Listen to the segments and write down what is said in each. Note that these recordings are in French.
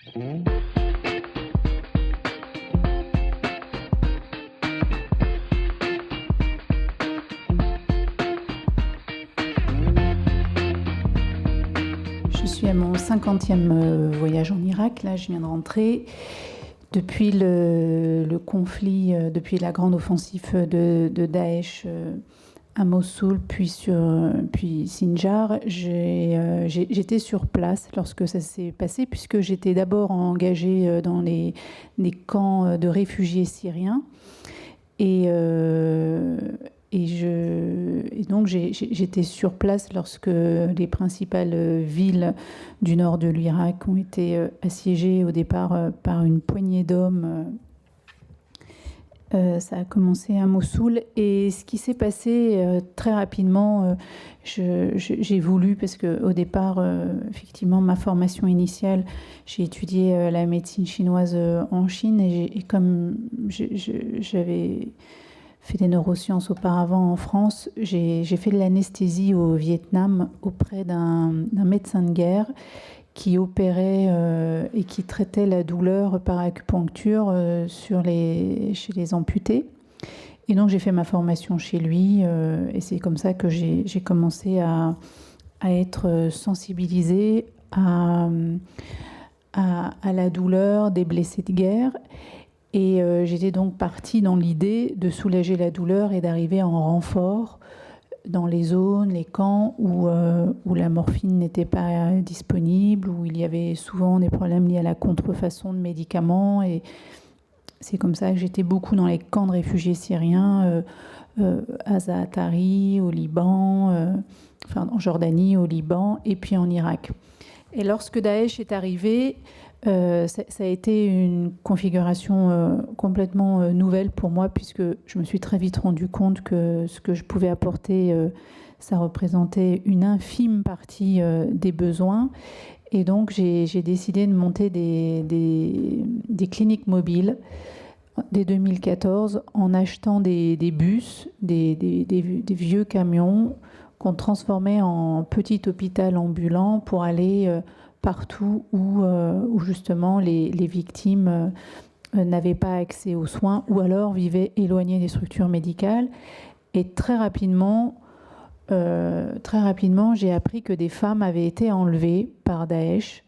Je suis à mon 50e voyage en Irak. Là, je viens de rentrer. Depuis le conflit, depuis la grande offensive de Daesh à Mossoul, puis Sinjar, j'étais sur place lorsque ça s'est passé, puisque j'étais d'abord engagée dans les camps de réfugiés syriens. Et donc j'étais sur place lorsque les principales villes du nord de l'Irak ont été assiégées au départ par une poignée d'hommes. Ça a commencé à Mossoul, et ce qui s'est passé très rapidement, j'ai voulu, parce qu'au départ, effectivement, ma formation initiale, j'ai étudié la médecine chinoise en Chine, et comme j'avais fait des neurosciences auparavant en France, j'ai fait de l'anesthésie au Vietnam auprès d'un médecin de guerre qui opérait et qui traitait la douleur par acupuncture chez les amputés. Et donc j'ai fait ma formation chez lui, et c'est comme ça que j'ai commencé à être sensibilisée à la douleur des blessés de guerre. Et j'étais donc partie dans l'idée de soulager la douleur et d'arriver en renfort dans les zones, les camps où la morphine n'était pas disponible, où il y avait souvent des problèmes liés à la contrefaçon de médicaments. Et c'est comme ça que j'étais beaucoup dans les camps de réfugiés syriens, à Zaatari, au Liban, en Jordanie, au Liban, et puis en Irak. Et lorsque Daesh est arrivé, ça a été une configuration complètement nouvelle pour moi, puisque je me suis très vite rendu compte que ce que je pouvais apporter, ça représentait une infime partie des besoins. Et donc j'ai décidé de monter des cliniques mobiles dès 2014 en achetant des bus, des vieux camions qu'on transformait en petit hôpital ambulant pour aller partout où justement les victimes n'avaient pas accès aux soins, ou alors vivaient éloignées des structures médicales. Et très rapidement, j'ai appris que des femmes avaient été enlevées par Daesh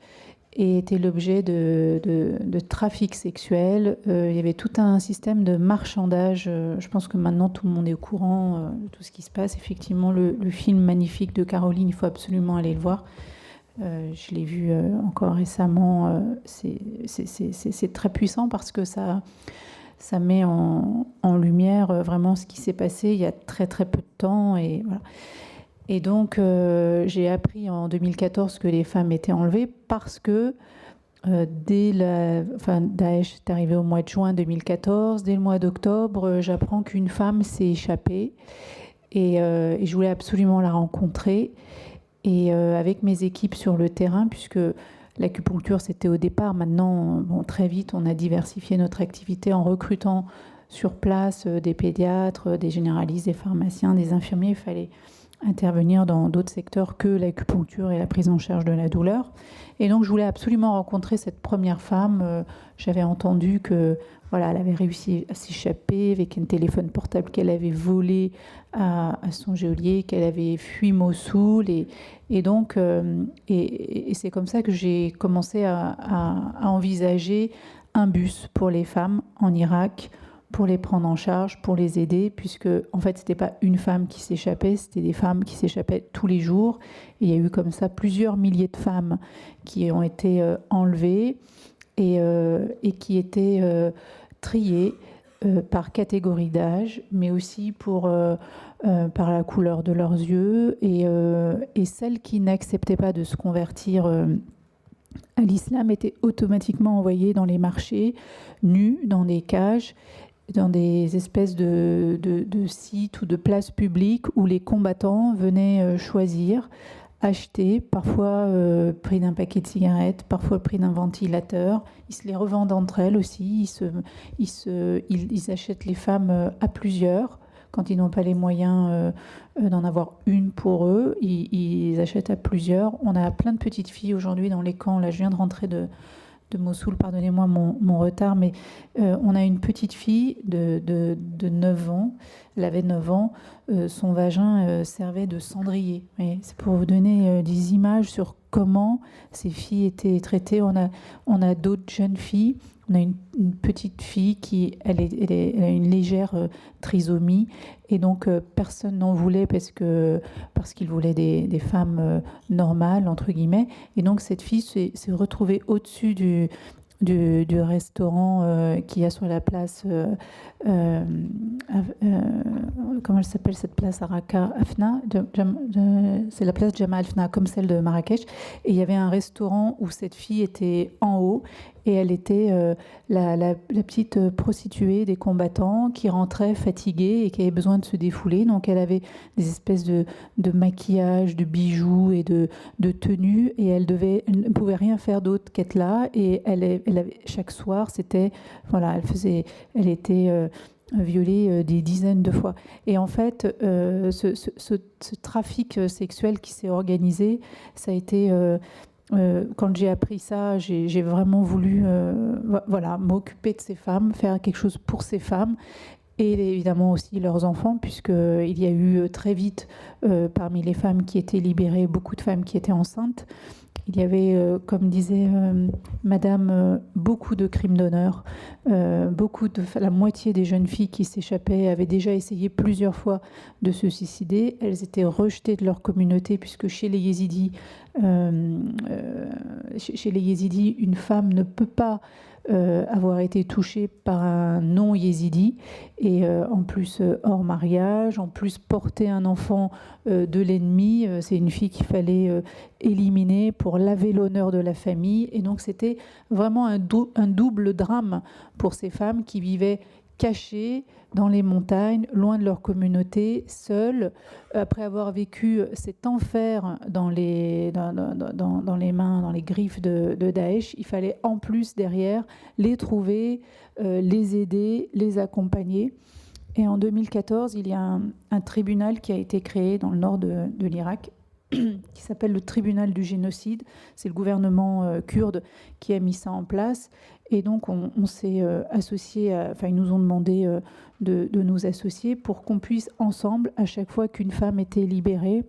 et étaient l'objet de trafic sexuel. Il y avait tout un système de marchandage. Je pense que maintenant tout le monde est au courant de tout ce qui se passe. Effectivement, le film magnifique de Caroline, il faut absolument aller le voir. Je l'ai vu encore récemment. C'est très puissant parce que ça met en lumière vraiment ce qui s'est passé il y a très très peu de temps. Et voilà. Et donc, j'ai appris en 2014 que les femmes étaient enlevées parce que Daesh est arrivé au mois de juin 2014. Dès le mois d'octobre, j'apprends qu'une femme s'est échappée, et je voulais absolument la rencontrer. Et avec mes équipes sur le terrain, puisque l'acupuncture, c'était au départ. Maintenant, très vite, on a diversifié notre activité en recrutant sur place des pédiatres, des généralistes, des pharmaciens, des infirmiers. Il fallait intervenir dans d'autres secteurs que l'acupuncture et la prise en charge de la douleur. Et donc, je voulais absolument rencontrer cette première femme. J'avais entendu que, voilà, elle avait réussi à s'échapper avec un téléphone portable qu'elle avait volé à son geôlier, qu'elle avait fui Mossoul. Et donc, c'est comme ça que j'ai commencé à envisager un bus pour les femmes en Irak, pour les prendre en charge, pour les aider, puisque en fait c'était pas une femme qui s'échappait, c'était des femmes qui s'échappaient tous les jours. Et il y a eu comme ça plusieurs milliers de femmes qui ont été enlevées et qui étaient triées par catégorie d'âge, mais aussi par la couleur de leurs yeux, et celles qui n'acceptaient pas de se convertir à l'islam étaient automatiquement envoyées dans les marchés, nues, dans des cages, dans des espèces de sites ou de places publiques où les combattants venaient choisir, acheter, parfois prix d'un paquet de cigarettes, parfois le prix d'un ventilateur. Ils se les revendent entre elles aussi. Ils achètent les femmes à plusieurs. Quand ils n'ont pas les moyens d'en avoir une pour eux, ils achètent à plusieurs. On a plein de petites filles aujourd'hui dans les camps. Là, je viens de rentrer de Mossoul, pardonnez-moi mon retard, mais on a une petite fille de 9 ans, elle avait 9 ans, son vagin servait de cendrier. Et c'est pour vous donner des images sur comment ces filles étaient traitées. On a d'autres jeunes filles. On a une petite fille qui, elle a une légère trisomie, et donc personne n'en voulait parce qu'il voulait des femmes normales, entre guillemets. Et donc cette fille s'est retrouvée au-dessus du restaurant qu'il y a sur la place, euh, comment elle s'appelle cette place à Raqqa, Afna, c'est la place Jamal Afna, comme celle de Marrakech. Et il y avait un restaurant où cette fille était en haut, et elle était la petite prostituée des combattants qui rentrait fatiguée et qui avait besoin de se défouler. Donc elle avait des espèces de maquillage, de bijoux et de tenues, et elle ne pouvait rien faire d'autre qu'être là. Et elle avait, chaque soir, c'était, voilà, elle était violée des dizaines de fois. Et en fait, ce trafic sexuel qui s'est organisé, ça a été... quand j'ai appris ça, j'ai vraiment voulu voilà, m'occuper de ces femmes, faire quelque chose pour ces femmes, et évidemment aussi leurs enfants, puisqu'il y a eu très vite, parmi les femmes qui étaient libérées, beaucoup de femmes qui étaient enceintes. Il y avait, comme disait Madame, beaucoup de crimes d'honneur. La moitié des jeunes filles qui s'échappaient avaient déjà essayé plusieurs fois de se suicider. Elles étaient rejetées de leur communauté, puisque chez les Yézidis, une femme ne peut pas avoir été touchée par un non-yézidi, et en plus hors mariage, en plus porter un enfant de l'ennemi, c'est une fille qu'il fallait éliminer pour laver l'honneur de la famille. Et donc c'était vraiment un double drame pour ces femmes qui vivaient cachées dans les montagnes, loin de leur communauté, seules, après avoir vécu cet enfer dans les mains, dans les griffes de Daesh. Il fallait en plus derrière les trouver, les aider, les accompagner. Et en 2014, il y a un tribunal qui a été créé dans le nord de l'Irak, qui s'appelle le tribunal du génocide. C'est le gouvernement kurde qui a mis ça en place. Et donc, on s'est associé, enfin, ils nous ont demandé de nous associer pour qu'on puisse ensemble, à chaque fois qu'une femme était libérée,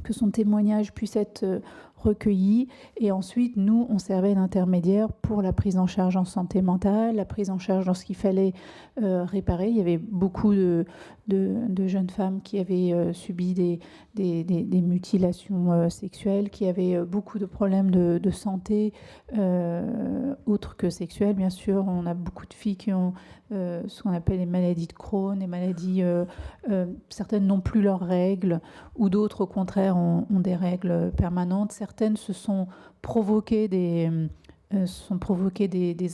que son témoignage puisse être recueilli. Et ensuite, nous, on servait d'intermédiaire pour la prise en charge en santé mentale, la prise en charge lorsqu'il fallait réparer. Il y avait beaucoup de jeunes femmes qui avaient subi des mutilations sexuelles, qui avaient beaucoup de problèmes de santé, autres que sexuelles, bien sûr. On a beaucoup de filles qui ont ce qu'on appelle les maladies de Crohn, les maladies... certaines n'ont plus leurs règles, ou d'autres, au contraire, ont des règles permanentes. Certaines se sont provoquées des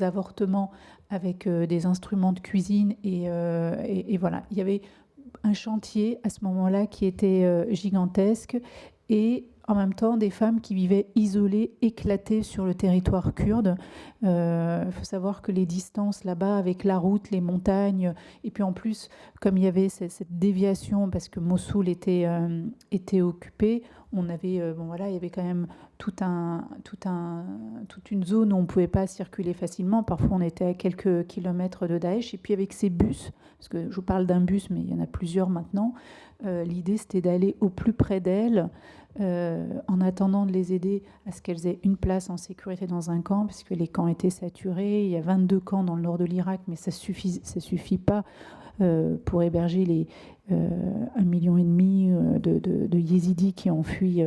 avortements avec des instruments de cuisine. Et voilà, il y avait un chantier à ce moment-là qui était gigantesque, et en même temps des femmes qui vivaient isolées, éclatées sur le territoire kurde. Il faut savoir que les distances là-bas, avec la route, les montagnes, et puis en plus, comme il y avait cette déviation, parce que Mossoul était occupé, on avait, bon voilà, il y avait quand même toute une zone où on ne pouvait pas circuler facilement. Parfois, on était à quelques kilomètres de Daesh. Et puis avec ces bus, parce que je vous parle d'un bus, mais il y en a plusieurs maintenant, l'idée, c'était d'aller au plus près d'elles, en attendant de les aider à ce qu'elles aient une place en sécurité dans un camp, parce que les camps étaient saturés. Il y a 22 camps dans le nord de l'Irak, mais ça suffit pas pour héberger les 1,5 million de yézidis qui ont fui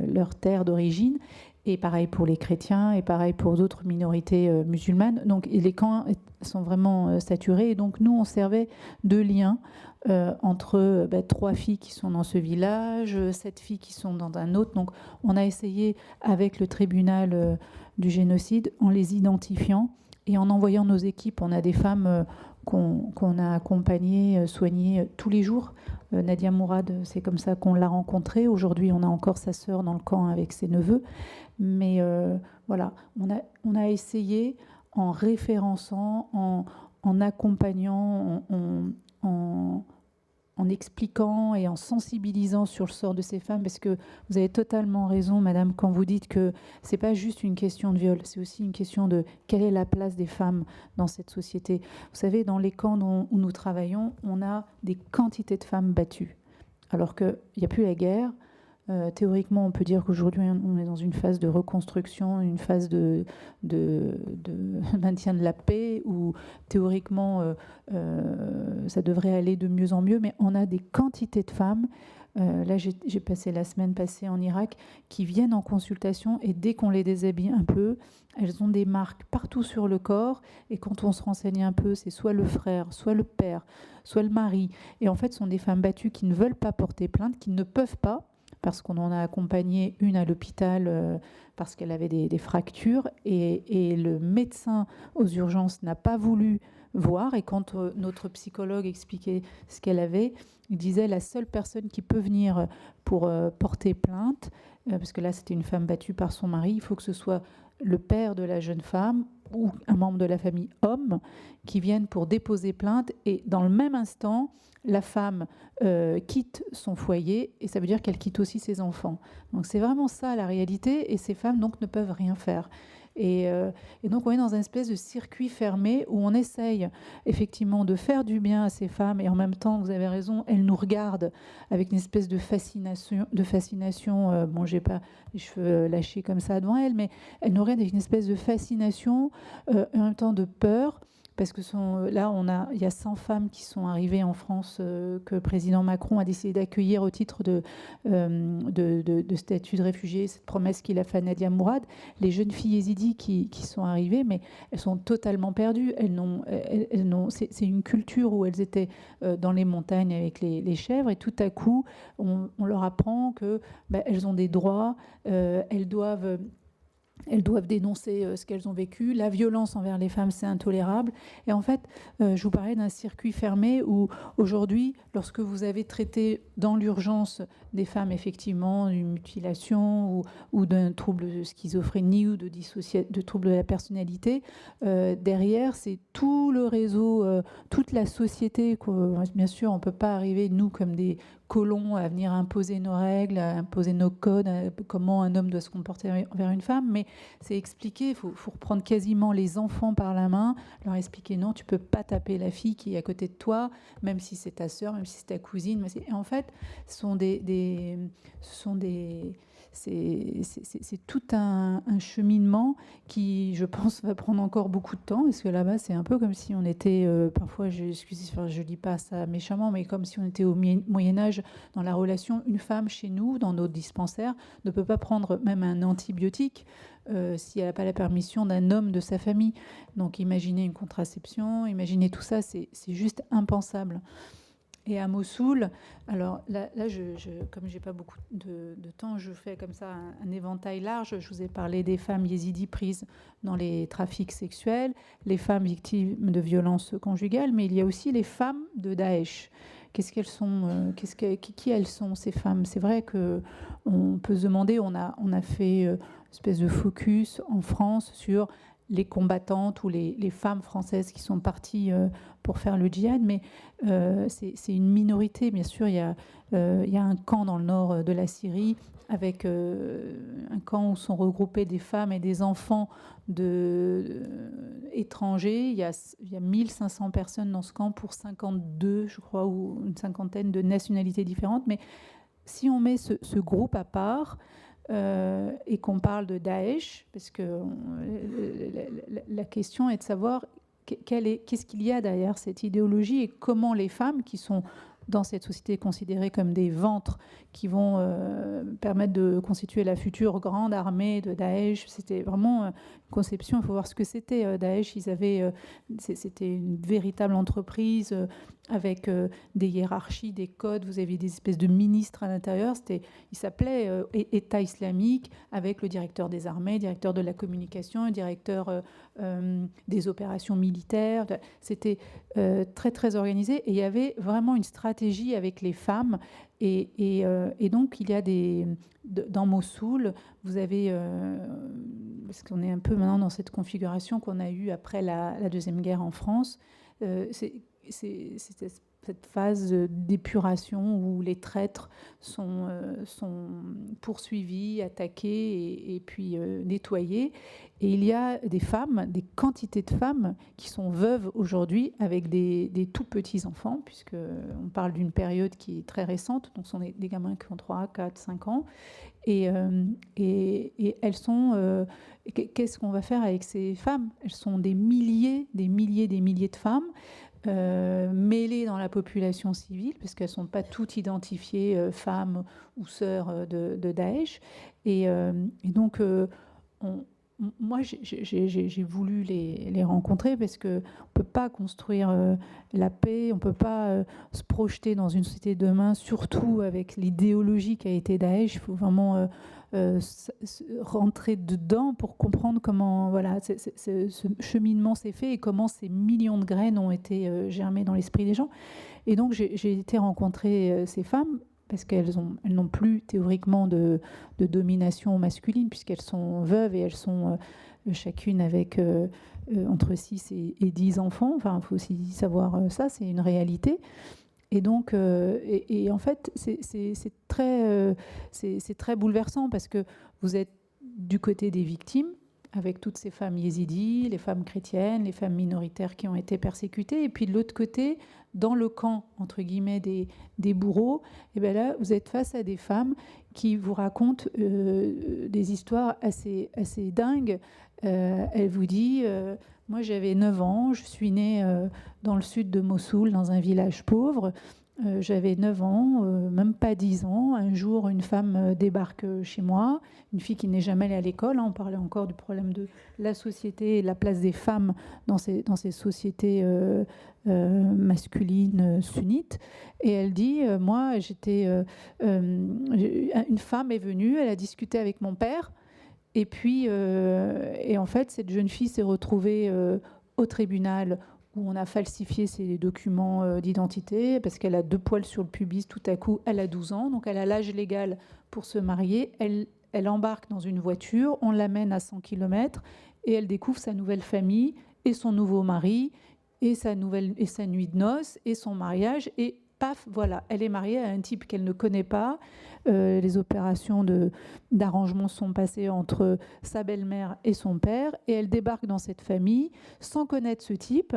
leur terre d'origine. Et pareil pour les chrétiens, et pareil pour d'autres minorités musulmanes. Donc les camps sont vraiment saturés. Et donc nous, on servait de lien entre 3 filles qui sont dans ce village, 7 filles qui sont dans un autre. Donc on a essayé, avec le tribunal du génocide, en les identifiant et en envoyant nos équipes. On a des femmes qu'on a accompagnées, soignées tous les jours. Nadia Mourad, c'est comme ça qu'on l'a rencontrée. Aujourd'hui, on a encore sa sœur dans le camp avec ses neveux. Mais voilà, on a essayé, en référençant, en accompagnant, en en expliquant et en sensibilisant sur le sort de ces femmes, parce que vous avez totalement raison, madame, quand vous dites que c'est pas juste une question de viol, c'est aussi une question de quelle est la place des femmes dans cette société. Vous savez, dans les camps où nous travaillons, on a des quantités de femmes battues, alors qu'il n'y a plus la guerre. Théoriquement, on peut dire qu'aujourd'hui, on est dans une phase de reconstruction, une phase de maintien de la paix, où théoriquement, ça devrait aller de mieux en mieux, mais on a des quantités de femmes. Là, j'ai passé la semaine passée en Irak, qui viennent en consultation, et dès qu'on les déshabille un peu, elles ont des marques partout sur le corps, et quand on se renseigne un peu, c'est soit le frère, soit le père, soit le mari. Et en fait, ce sont des femmes battues qui ne veulent pas porter plainte, qui ne peuvent pas, parce qu'on en a accompagné une à l'hôpital parce qu'elle avait des fractures, et le médecin aux urgences n'a pas voulu voir. Et quand notre psychologue expliquait ce qu'elle avait, il disait la seule personne qui peut venir pour porter plainte, parce que là c'était une femme battue par son mari, il faut que ce soit le père de la jeune femme ou un membre de la famille homme qui viennent pour déposer plainte, et dans le même instant, la femme quitte son foyer, et ça veut dire qu'elle quitte aussi ses enfants. Donc c'est vraiment ça la réalité, et ces femmes donc ne peuvent rien faire. Et donc on est dans un espèce de circuit fermé où on essaye effectivement de faire du bien à ces femmes, et en même temps, vous avez raison, elles nous regardent avec une espèce de fascination. Bon, j'ai pas les cheveux lâchés comme ça devant elles, mais elles nous regardent avec une espèce de fascination, en même temps de peur. Parce que il y a 100 femmes qui sont arrivées en France que le président Macron a décidé d'accueillir au titre de statut de réfugié, cette promesse qu'il a faite à Nadia Mourad. Les jeunes filles yézidis qui sont arrivées, mais elles sont totalement perdues. C'est une culture où elles étaient dans les montagnes avec les chèvres, et tout à coup, on leur apprend que elles ont des droits, elles doivent dénoncer ce qu'elles ont vécu. La violence envers les femmes, c'est intolérable. Et en fait, je vous parlais d'un circuit fermé où aujourd'hui, lorsque vous avez traité dans l'urgence des femmes, effectivement, d'une mutilation ou d'un trouble de schizophrénie ou de trouble de la personnalité, derrière, c'est tout le réseau, toute la société. Bien sûr, on ne peut pas arriver, nous, comme des colons, à venir imposer nos règles, à imposer nos codes, comment un homme doit se comporter envers une femme, mais c'est expliqué. Il faut reprendre quasiment les enfants par la main, leur expliquer non, tu peux pas taper la fille qui est à côté de toi, même si c'est ta sœur, même si c'est ta cousine. Et en fait, c'est tout un cheminement qui, je pense, va prendre encore beaucoup de temps, parce que là-bas, c'est un peu comme si on était, parfois, je ne dis pas ça méchamment, mais comme si on était au Moyen-Âge dans la relation. Une femme chez nous, dans nos dispensaires, ne peut pas prendre même un antibiotique si elle n'a pas la permission d'un homme de sa famille. Donc imaginez une contraception, imaginez tout ça, c'est juste impensable. Et à Mossoul, alors là comme j'ai pas beaucoup de temps, je fais comme ça un éventail large. Je vous ai parlé des femmes yézidis prises dans les trafics sexuels, les femmes victimes de violences conjugales, mais il y a aussi les femmes de Daesh. Qu'est-ce qu'elles sont qui elles sont, ces femmes? C'est vrai qu'on peut se demander, on a fait une espèce de focus en France sur les combattantes ou les femmes françaises qui sont parties pour faire le djihad, mais c'est une minorité. Bien sûr, il y a un camp dans le nord de la Syrie, avec un camp où sont regroupés des femmes et des enfants étrangers. Il y a 1500 personnes dans ce camp pour 52, je crois, ou une cinquantaine de nationalités différentes. Mais si on met ce groupe à part, et qu'on parle de Daesh, parce que la question est de savoir qu'est-ce qu'il y a derrière cette idéologie, et comment les femmes qui sont dans cette société considérées comme des ventres qui vont permettre de constituer la future grande armée de Daesh. C'était vraiment une conception, il faut voir ce que c'était. Daesh, c'était une véritable entreprise avec des hiérarchies, des codes. Vous aviez des espèces de ministres à l'intérieur. Il s'appelait État islamique, avec le directeur des armées, directeur de la communication, directeur des opérations militaires. C'était très, très organisé. Et il y avait vraiment une stratégie avec les femmes. Et donc, il y a dans Mossoul, vous avez, parce qu'on est un peu maintenant dans cette configuration qu'on a eue après la Deuxième Guerre en France, c'est cette cette phase d'épuration où les traîtres sont poursuivis, attaqués et puis nettoyés. Et il y a des femmes, des quantités de femmes qui sont veuves aujourd'hui avec des tout petits enfants, puisqu'on parle d'une période qui est très récente, donc ce sont des gamins qui ont 3, 4, 5 ans. Et elles sont... qu'est-ce qu'on va faire avec ces femmes? Elles sont des milliers de femmes mêlées dans la population civile, parce qu'elles ne sont pas toutes identifiées femmes ou sœurs de Daesh. Et donc, moi, j'ai voulu les rencontrer parce qu'on ne peut pas construire la paix, on ne peut pas se projeter dans une société de demain, surtout avec l'idéologie qui a été Daesh. Il faut vraiment rentrer dedans pour comprendre comment voilà, ce cheminement s'est fait et comment ces millions de graines ont été germées dans l'esprit des gens. Et donc, j'ai été rencontrer ces femmes parce qu'elles n'ont plus théoriquement de domination masculine, puisqu'elles sont veuves et elles sont chacune avec entre 6 et 10 enfants. Enfin, il faut aussi savoir ça, c'est une réalité. Et donc, et en fait, c'est très bouleversant parce que vous êtes du côté des victimes, avec toutes ces femmes yézidis, les femmes chrétiennes, les femmes minoritaires qui ont été persécutées, et puis de l'autre côté, dans le camp, entre guillemets, des bourreaux, et bien là, vous êtes face à des femmes qui vous racontent des histoires assez dingues. Elle vous dit, moi j'avais 9 ans, je suis née dans le sud de Mossoul, dans un village pauvre. J'avais 9 ans, même pas 10 ans. Un jour, une femme débarque chez moi, une fille qui n'est jamais allée à l'école. On parlait encore du problème de la société et de la place des femmes dans ces sociétés masculines sunnites. Et elle dit, moi, une femme est venue, elle a discuté avec mon père. Et puis, et en fait, cette jeune fille s'est retrouvée au tribunal où on a falsifié ses documents d'identité parce qu'elle a 2 poils sur le pubis. Tout à coup, elle a 12 ans, donc elle a l'âge légal pour se marier. Elle embarque dans une voiture, on l'amène à 100 km et elle découvre sa nouvelle famille et son nouveau mari et sa nuit de noces et son mariage. Et paf, voilà, elle est mariée à un type qu'elle ne connaît pas. Les opérations d'arrangement sont passées entre sa belle-mère et son père, et elle débarque dans cette famille sans connaître ce type,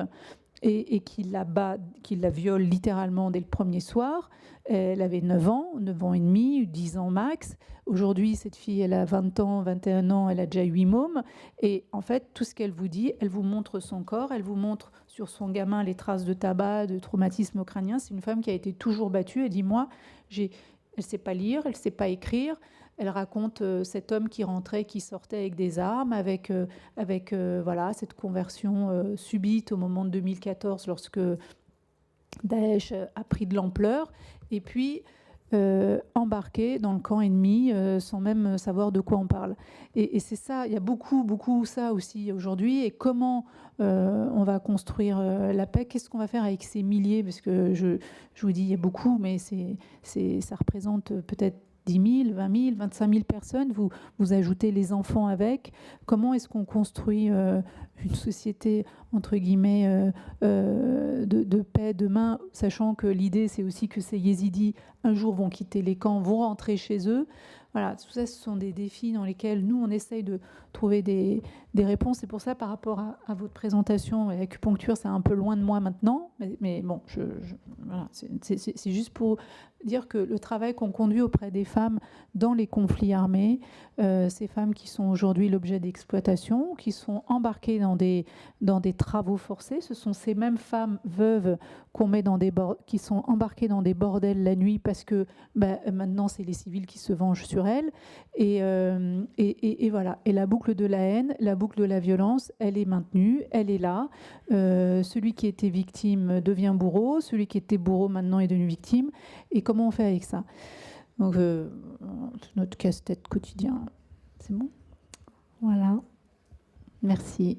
et qui la viole littéralement dès le premier soir. Elle avait 9 ans et demi, 10 ans max. Aujourd'hui, cette fille, elle a 20 ans, 21 ans, elle a déjà 8 mômes. Et en fait, tout ce qu'elle vous dit, elle vous montre son corps, elle vous montre sur son gamin les traces de tabac, de traumatisme crânien. C'est une femme qui a été toujours battue. Elle dit, moi, elle ne sait pas lire, elle ne sait pas écrire. Elle raconte cet homme qui rentrait, qui sortait avec des armes, avec voilà, cette conversion subite au moment de 2014 lorsque Daesh a pris de l'ampleur. Et puis embarqué dans le camp ennemi sans même savoir de quoi on parle. Et c'est ça, il y a beaucoup ça aussi aujourd'hui. Et comment on va construire la paix? Qu'est-ce qu'on va faire avec ces milliers? Parce que je vous dis, il y a beaucoup, mais ça représente peut-être 10 000, 20 000, 25 000 personnes. Vous ajoutez les enfants avec. Comment est-ce qu'on construit une société, entre guillemets, de paix demain, sachant que l'idée, c'est aussi que ces yézidis, un jour, vont quitter les camps, vont rentrer chez eux. Voilà, tout ça, ce sont des défis dans lesquels nous, on essaye de trouver des réponses. C'est pour ça, par rapport à votre présentation, l'acupuncture, c'est un peu loin de moi maintenant. Mais bon, voilà, c'est juste pour dire que le travail qu'on conduit auprès des femmes dans les conflits armés, ces femmes qui sont aujourd'hui l'objet d'exploitation, qui sont embarquées dans des travaux forcés, ce sont ces mêmes femmes veuves qu'on met qui sont embarquées dans des bordels la nuit parce que maintenant c'est les civils qui se vengent sur elles. Et voilà. Et la boucle de la haine, la boucle de la violence, elle est maintenue, elle est là. Celui qui était victime devient bourreau, celui qui était bourreau maintenant est devenu victime. Et comment on fait avec ça? Donc, c'est notre casse-tête quotidien. C'est bon? Voilà. Merci.